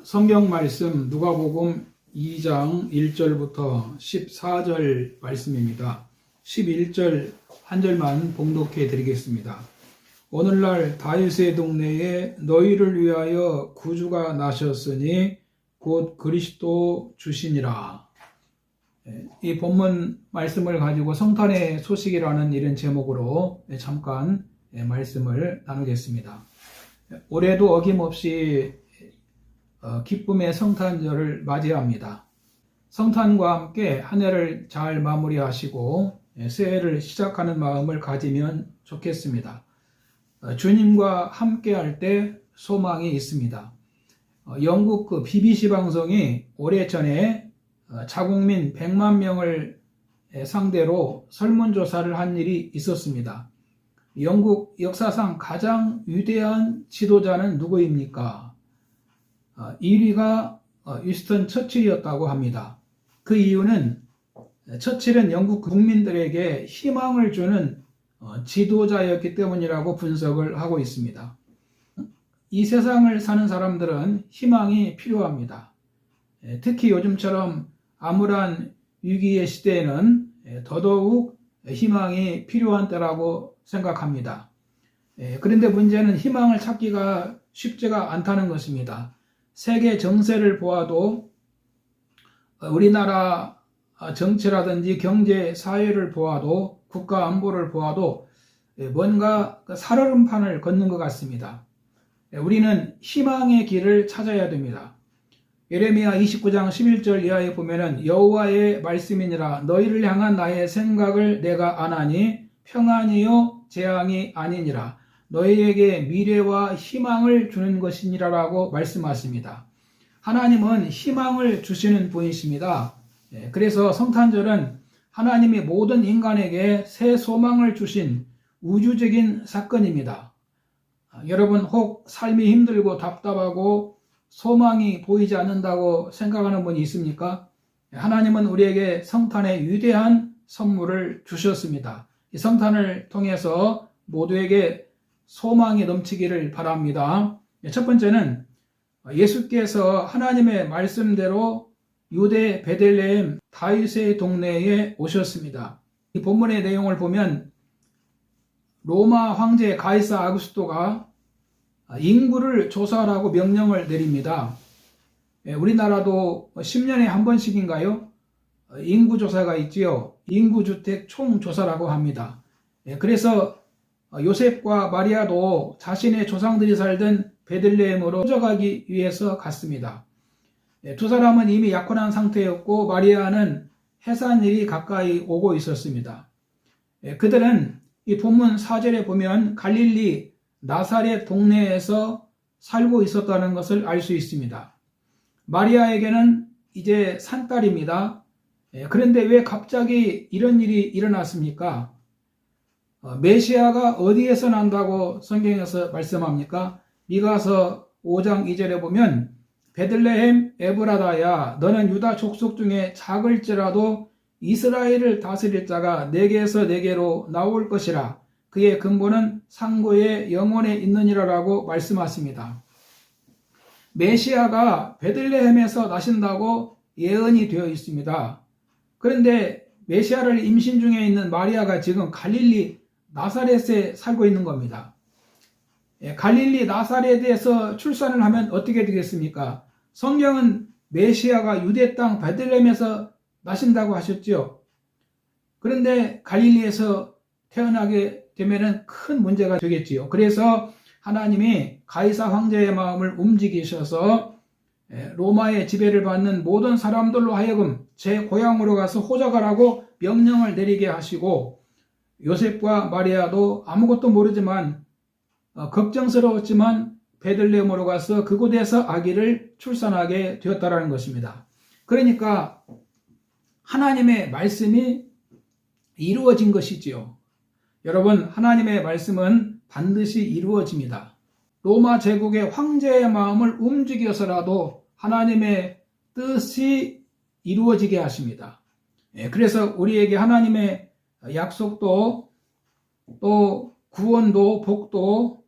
성경 말씀 누가복음 2장 1절부터 14절 말씀입니다. 11절 한 절만 봉독해 드리겠습니다. 오늘날 다윗의 동네에 너희를 위하여 구주가 나셨으니 곧 그리스도 주시니라. 이 본문 말씀을 가지고 성탄의 소식이라는 이런 제목으로 잠깐 말씀을 나누겠습니다. 올해도 어김없이 기쁨의 성탄절을 맞이합니다. 성탄과 함께 한 해를 잘 마무리하시고 새해를 시작하는 마음을 가지면 좋겠습니다. 주님과 함께할 때 소망이 있습니다. 영국 BBC 방송이 오래전에 자국민 100만 명을 상대로 설문조사를 한 일이 있었습니다. 영국 역사상 가장 위대한 지도자는 누구입니까? 1위가 위스턴 처칠이었다고 합니다. 그 이유는 처칠은 영국 국민들에게 희망을 주는 지도자였기 때문이라고 분석을 하고 있습니다. 이 세상을 사는 사람들은 희망이 필요합니다. 특히 요즘처럼 암울한 위기의 시대에는 더더욱 희망이 필요한 때라고 생각합니다. 그런데 문제는 희망을 찾기가 쉽지가 않다는 것입니다. 세계 정세를 보아도 우리나라 정치라든지 경제, 사회를 보아도 국가 안보를 보아도 뭔가 살얼음판을 걷는 것 같습니다. 우리는 희망의 길을 찾아야 됩니다. 예레미야 29장 11절 이하에 보면은 여호와의 말씀이니라 너희를 향한 나의 생각을 내가 아나니 평안이요 재앙이 아니니라 너희에게 미래와 희망을 주는 것이니라라고 말씀하십니다. 하나님은 희망을 주시는 분이십니다. 그래서 성탄절은 하나님이 모든 인간에게 새 소망을 주신 우주적인 사건입니다. 여러분 혹 삶이 힘들고 답답하고 소망이 보이지 않는다고 생각하는 분이 있습니까? 하나님은 우리에게 성탄의 위대한 선물을 주셨습니다. 이 성탄을 통해서 모두에게 소망이 넘치기를 바랍니다. 첫 번째는 예수께서 하나님의 말씀대로 유대 베들레헴 다윗의 동네에 오셨습니다. 이 본문의 내용을 보면 로마 황제 가이사 아구스토가 인구를 조사하라고 명령을 내립니다. 우리나라도 10년에 한 번씩인가요? 인구조사가 있지요. 인구주택 총조사라고 합니다. 그래서 요셉과 마리아도 자신의 조상들이 살던 베들레헴으로 추적하기 위해서 갔습니다. 두 사람은 이미 약혼한 상태였고 마리아는 해산일이 가까이 오고 있었습니다. 그들은 이 본문 4절에 보면 갈릴리 나사렛 동네에서 살고 있었다는 것을 알 수 있습니다. 마리아에게는 이제 산딸입니다. 그런데 왜 갑자기 이런 일이 일어났습니까? 메시아가 어디에서 난다고 성경에서 말씀합니까? 미가서 5장 2절에 보면 베들레헴 에브라다야 너는 유다 족속 중에 작을지라도 이스라엘을 다스릴 자가 내게서 내게로 나올 것이라 그의 근본은 상고의 영혼에 있느니라라고 말씀하십니다. 메시아가 베들레헴에서 나신다고 예언이 되어 있습니다. 그런데 메시아를 임신 중에 있는 마리아가 지금 갈릴리 나사렛에 살고 있는 겁니다. 갈릴리 나사렛에서 출산을 하면 어떻게 되겠습니까? 성경은 메시아가 유대 땅 베들레헴에서 나신다고 하셨죠. 그런데 갈릴리에서 태어나게 되면 큰 문제가 되겠지요. 그래서 하나님이 가이사 황제의 마음을 움직이셔서 로마의 지배를 받는 모든 사람들로 하여금 제 고향으로 가서 호적하라고 명령을 내리게 하시고 요셉과 마리아도 아무것도 모르지만 걱정스러웠지만 베들레헴으로 가서 그곳에서 아기를 출산하게 되었다라는 것입니다. 그러니까 하나님의 말씀이 이루어진 것이지요. 여러분 하나님의 말씀은 반드시 이루어집니다. 로마 제국의 황제의 마음을 움직여서라도 하나님의 뜻이 이루어지게 하십니다. 그래서 우리에게 하나님의 약속도 또 구원도 복도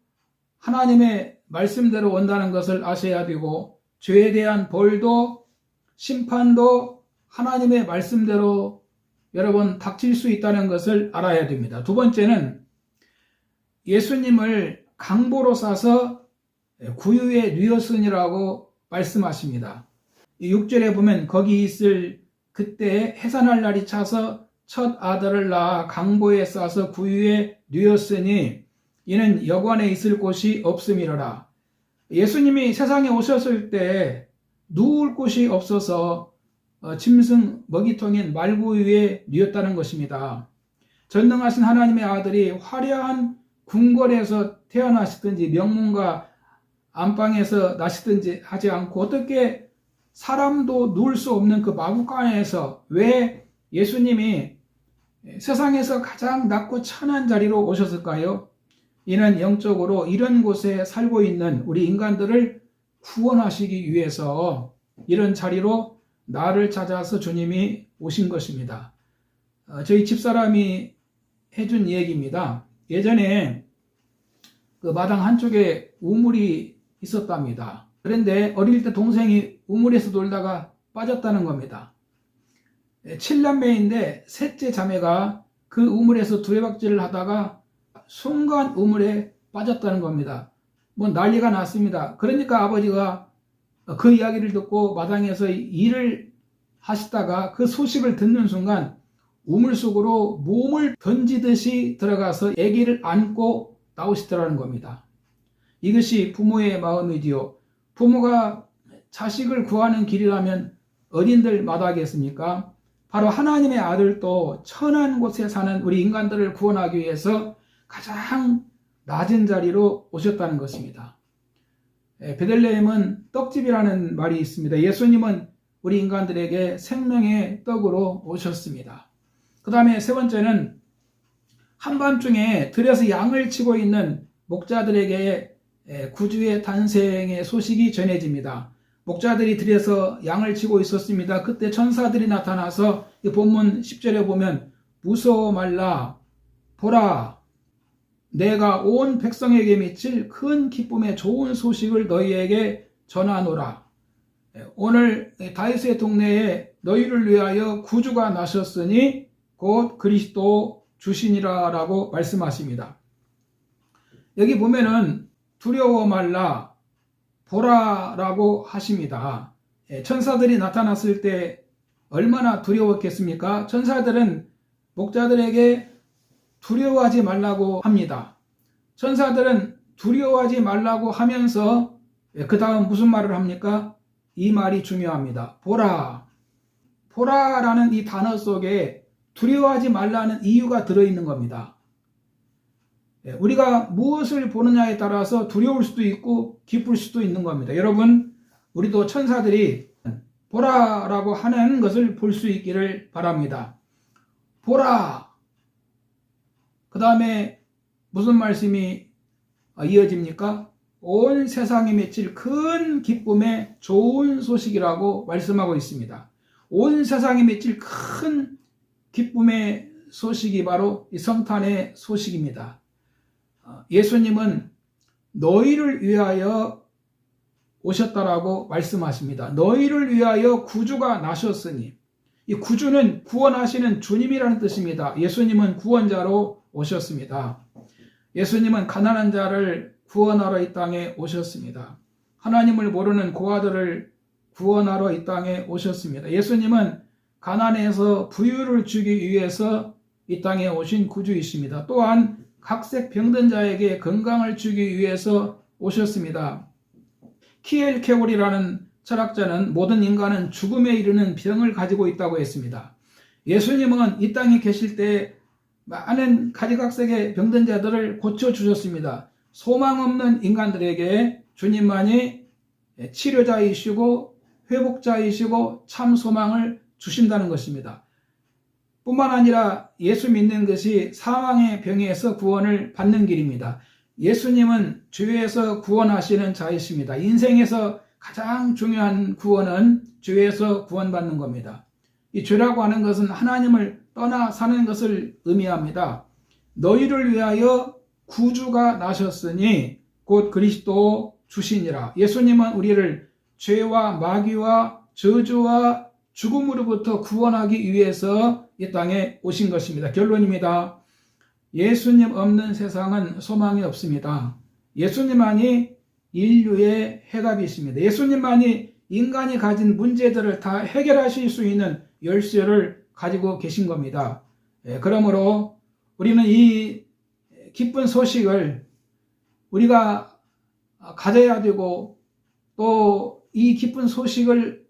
하나님의 말씀대로 온다는 것을 아셔야 되고 죄에 대한 벌도 심판도 하나님의 말씀대로 여러분 닥칠 수 있다는 것을 알아야 됩니다. 두 번째는 예수님을 강보로 싸서 구유에 뉘었으니라고 말씀하십니다. 6절에 보면 거기 있을 그때 해산할 날이 차서 첫 아들을 낳아 강보에 싸서 구유에 뉘었으니 이는 여관에 있을 곳이 없음이로라. 예수님이 세상에 오셨을 때 누울 곳이 없어서 짐승 먹이통인 말구유에 뉘었다는 것입니다. 전능하신 하나님의 아들이 화려한 궁궐에서 태어나시든지 명문가 안방에서 나시든지 하지 않고 어떻게 사람도 누울 수 없는 그 마구간에서 왜 예수님이 세상에서 가장 낮고 천한 자리로 오셨을까요? 이는 영적으로 이런 곳에 살고 있는 우리 인간들을 구원하시기 위해서 이런 자리로 나를 찾아서 주님이 오신 것입니다. 저희 집사람이 해준 얘기입니다. 예전에 그 마당 한쪽에 우물이 있었답니다. 그런데 어릴 때 동생이 우물에서 놀다가 빠졌다는 겁니다. 7남매인데 셋째 자매가 그 우물에서 두레박질을 하다가 순간 우물에 빠졌다는 겁니다. 뭐 난리가 났습니다. 그러니까 아버지가 그 이야기를 듣고 마당에서 일을 하시다가 그 소식을 듣는 순간 우물 속으로 몸을 던지듯이 들어가서 아기를 안고 나오시더라는 겁니다. 이것이 부모의 마음이지요. 부모가 자식을 구하는 길이라면 어딘들 마다하겠습니까? 바로 하나님의 아들도 천한 곳에 사는 우리 인간들을 구원하기 위해서 가장 낮은 자리로 오셨다는 것입니다. 베들레헴은 떡집이라는 말이 있습니다. 예수님은 우리 인간들에게 생명의 떡으로 오셨습니다. 그 다음에 세 번째는 한밤중에 들에서 양을 치고 있는 목자들에게 구주의 탄생의 소식이 전해집니다. 목자들이 들에서 양을 치고 있었습니다. 그때 천사들이 나타나서 본문 10절에 보면 무서워 말라 보라 내가 온 백성에게 미칠 큰 기쁨의 좋은 소식을 너희에게 전하노라. 오늘 다윗의 동네에 너희를 위하여 구주가 나셨으니 곧 그리스도 주시니라 라고 말씀하십니다. 여기 보면은 두려워 말라 보라라고 하십니다. 천사들이 나타났을 때 얼마나 두려웠겠습니까? 천사들은 목자들에게 두려워하지 말라고 합니다. 천사들은 두려워하지 말라고 하면서 그 다음 무슨 말을 합니까? 이 말이 중요합니다. 보라. 보라라는 이 단어 속에 두려워하지 말라는 이유가 들어있는 겁니다. 우리가 무엇을 보느냐에 따라서 두려울 수도 있고 기쁠 수도 있는 겁니다. 여러분, 우리도 천사들이 보라라고 하는 것을 볼 수 있기를 바랍니다. 보라. 그 다음에 무슨 말씀이 이어집니까? 온 세상에 맺힐 큰 기쁨의 좋은 소식이라고 말씀하고 있습니다. 온 세상에 맺힐 큰 기쁨의 소식이 바로 이 성탄의 소식입니다. 예수님은 너희를 위하여 오셨다라고 말씀하십니다. 너희를 위하여 구주가 나셨으니, 이 구주는 구원하시는 주님이라는 뜻입니다. 예수님은 구원자로 오셨습니다. 예수님은 가난한 자를 구원하러 이 땅에 오셨습니다. 하나님을 모르는 고아들을 구원하러 이 땅에 오셨습니다. 예수님은 가난에서 부유를 주기 위해서 이 땅에 오신 구주이십니다. 또한 각색 병든 자에게 건강을 주기 위해서 오셨습니다. 키엘케올이라는 철학자는 모든 인간은 죽음에 이르는 병을 가지고 있다고 했습니다. 예수님은 이 땅에 계실 때 많은 가지각색의 병든 자들을 고쳐주셨습니다. 소망 없는 인간들에게 주님만이 치료자이시고 회복자이시고 참 소망을 주신다는 것입니다. 뿐만 아니라 예수 믿는 것이 사망의 병에서 구원을 받는 길입니다. 예수님은 죄에서 구원하시는 자이십니다. 인생에서 가장 중요한 구원은 죄에서 구원받는 겁니다. 이 죄라고 하는 것은 하나님을 떠나 사는 것을 의미합니다. 너희를 위하여 구주가 나셨으니 곧 그리스도 주시니라. 예수님은 우리를 죄와 마귀와 저주와 죽음으로부터 구원하기 위해서 이 땅에 오신 것입니다. 결론입니다. 예수님 없는 세상은 소망이 없습니다. 예수님만이 인류의 해답이십니다. 예수님만이 인간이 가진 문제들을 다 해결하실 수 있는 열쇠를 가지고 계신 겁니다. 그러므로 우리는 이 기쁜 소식을 우리가 가져야 되고, 또 이 기쁜 소식을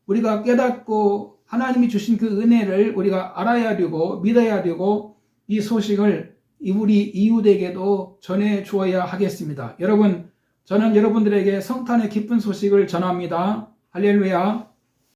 우리가 깨닫고 하나님이 주신 그 은혜를 우리가 알아야 되고 믿어야 되고, 이 소식을 우리 이웃에게도 전해 주어야 하겠습니다. 여러분, 저는 여러분들에게 성탄의 기쁜 소식을 전합니다. 할렐루야.